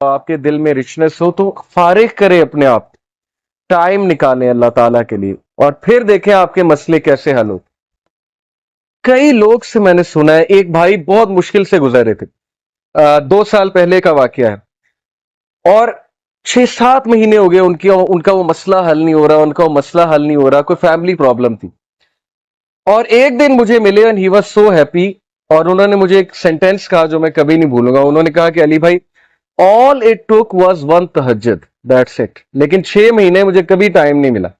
आपके दिल में रिचनेस हो तो फारिग करें अपने आप, टाइम निकालें अल्लाह ताला के लिए, और फिर देखें आपके मसले कैसे हल हो। कई लोग से मैंने सुना है, एक भाई बहुत मुश्किल से गुजर रहे थे, 2 साल पहले का वाकया है, और 6-7 महीने हो गए उनका वो मसला हल नहीं हो रहा, उनका वो मसला हल नहीं हो रहा, कोई फैमिली प्रॉब्लम थी। और एक दिन मुझे मिले and he was so happy, और उन्होंने मुझे एक सेंटेंस कहा जो मैं कभी नहीं भूलूंगा। उन्होंने कहा कि अली भाई, all it took was one तहज्जुद, दैट्स इट। लेकिन 6 महीने मुझे कभी टाइम नहीं मिला,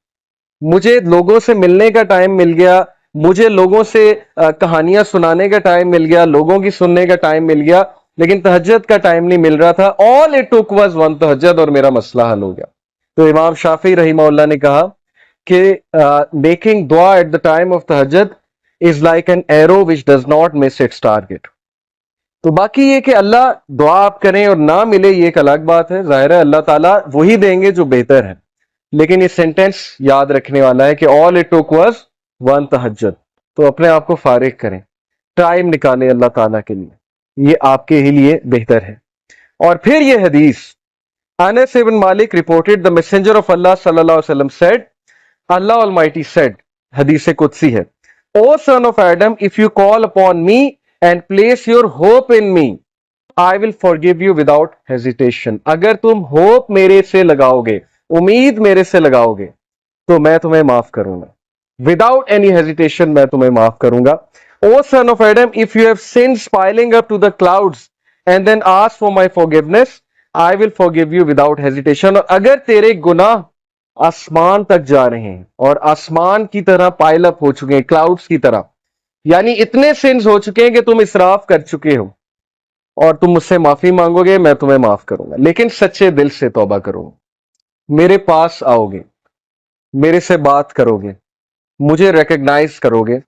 मुझे लोगों से मिलने का टाइम मिल गया, मुझे लोगों से कहानियां सुनाने का टाइम मिल गया, लोगों की सुनने का टाइम मिल गया, लेकिन तहज्जुद का टाइम नहीं मिल रहा था। All it took was one तहज्जुद, और मेरा मसला हल हो गया। तो इमाम शाफी रहीमहुल्लाह ने कहा कि मेकिंग दुआ एट द टाइम ऑफ तहज्जुद is like an arrow which does not miss its target. तो बाकी ये कि अल्लाह दुआ आप करें और ना मिले, ये एक अलग बात है, जाहिर है अल्लाह ताला वही देंगे जो बेहतर है। लेकिन ये सेंटेंस याद रखने वाला है कि all it took was one तहज्जुद। तो अपने आप को फारिग करें, टाइम निकालें अल्लाह ताला के लिए, ये आपके ही लिए बेहतर है। और फिर ये हदीस, अनस इब्न मालिक रिपोर्टेड द मैसेंजर ऑफ अल्लाह सल्लल्लाहु अलैहि वसल्लम सेड, अल्लाह ऑलमाइटी सेड, हदीस कुदसी है, O son of Adam, if you call upon me and place your hope in me, I will forgive you without hesitation. अगर तुम होप मेरे से लगाओगे, उम्मीद मेरे से लगाओगे, तो मैं तुम्हें माफ करूंगा, विदाउट एनी हेजिटेशन मैं तुम्हें माफ करूंगा। O son of Adam, if you have sins piling up to the clouds and then ask for my forgiveness, I will forgive you without hesitation. और अगर तेरे गुनाह आसमान तक जा रहे हैं और आसमान की तरह पाइल अप हो चुके हैं, क्लाउड्स की तरह, यानी इतने सिन्स हो चुके हैं कि तुम इसराफ कर चुके हो, और तुम मुझसे माफी मांगोगे, मैं तुम्हें माफ करूंगा, लेकिन सच्चे दिल से तौबा करोगे, मेरे पास आओगे, मेरे से बात करोगे, मुझे रिकग्नाइज करोगे,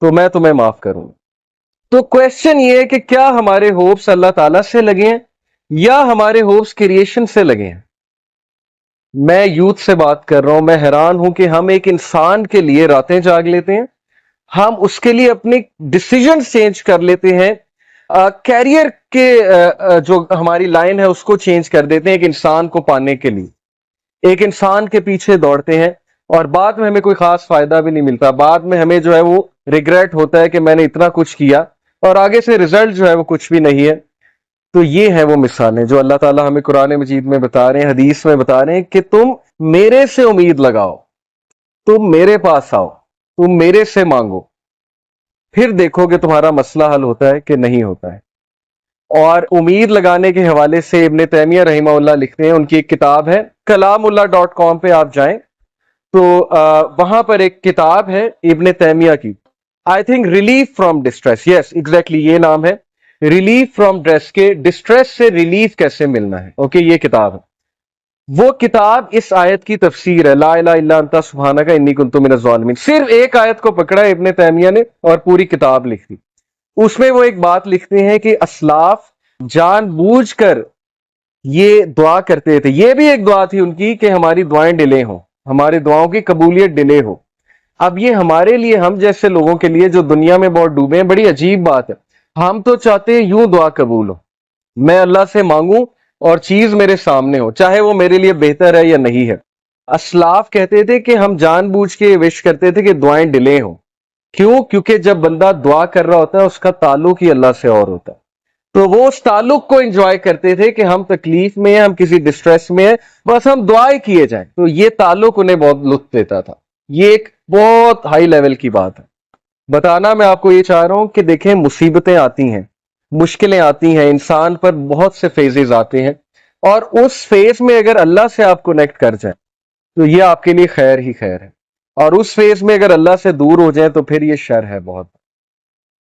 तो मैं तुम्हें माफ करूंगा। तो क्वेश्चन ये है कि क्या हमारे होप्स अल्लाह ताला से लगे हैं या हमारे होप्स क्रिएशन से लगे हैं? मैं यूथ से बात कर रहा हूं, मैं हैरान हूं कि हम एक इंसान के लिए रातें जाग लेते हैं, हम उसके लिए अपने डिसीजन चेंज कर लेते हैं, कैरियर के जो हमारी लाइन है उसको चेंज कर देते हैं एक इंसान को पाने के लिए, एक इंसान के पीछे दौड़ते हैं, और बाद में हमें कोई खास फायदा भी नहीं मिलता। बाद में हमें जो है वो रिग्रेट होता है कि मैंने इतना कुछ किया और आगे से रिजल्ट जो है वो कुछ भी नहीं है। तो ये है वो मिसालें जो अल्लाह ताला हमें कुरान मजीद में बता रहे हैं, हदीस में बता रहे हैं कि तुम मेरे से उम्मीद लगाओ, तुम मेरे पास आओ, तुम मेरे से मांगो, फिर देखो कि तुम्हारा मसला हल होता है कि नहीं होता है। और उम्मीद लगाने के हवाले से इब्ने तैमिया रहीमहुल्लाह लिखते हैं, उनकी एक किताब है, कलामुल्लाह.com पे आप जाएं तो वहां पर एक किताब है इब्ने तैमिया की, I think relief from distress, yes exactly ये नाम है, रिलीफ फ्रॉम डिस्ट्रेस, के डिस्ट्रेस से रिलीफ कैसे मिलना है। ओके, ये किताब है। वो किताब इस आयत की तफसीर है, ला इलाहा इल्ला अंता सुब्हानका इन्नी कुन्तु मिनज़ ज़ालिमीन। सिर्फ एक आयत को पकड़ा है इब्ने तैमिया ने और पूरी किताब लिख दी। उसमें वो एक बात लिखते हैं कि असलाफ जानबूझकर ये दुआ करते थे, ये भी एक दुआ थी उनकी कि हमारी दुआएं डिले हो, हमारी दुआओं की कबूलियत डिले हो। अब ये हमारे लिए, हम जैसे लोगों के लिए जो दुनिया में बहुत डूबे हैं, बड़ी अजीब बात है। हम तो चाहते हैं यूं दुआ कबूल हो, मैं अल्लाह से मांगूं और चीज मेरे सामने हो, चाहे वो मेरे लिए बेहतर है या नहीं है। असलाफ कहते थे कि हम जानबूझ के विश करते थे कि दुआएं डिले हो। क्यों? क्योंकि जब बंदा दुआ कर रहा होता है उसका ताल्लुक ही अल्लाह से और होता है, तो वो उस ताल्लुक को एंजॉय करते थे कि हम तकलीफ में हैं, हम किसी डिस्ट्रेस में हैं, बस हम दुआएं किए जाएं। तो ये ताल्लुक उन्हें बहुत लुत्फ देता था। ये एक बहुत हाई लेवल की बात है। बताना मैं आपको ये चाह रहा हूं कि देखें, मुसीबतें आती हैं, मुश्किलें आती हैं, इंसान पर बहुत से फेजेस आते हैं, और उस फेज में अगर अल्लाह से आप कनेक्ट कर जाए तो ये आपके लिए खैर ही खैर है, और उस फेज में अगर अल्लाह से दूर हो जाए तो फिर ये शर है बहुत।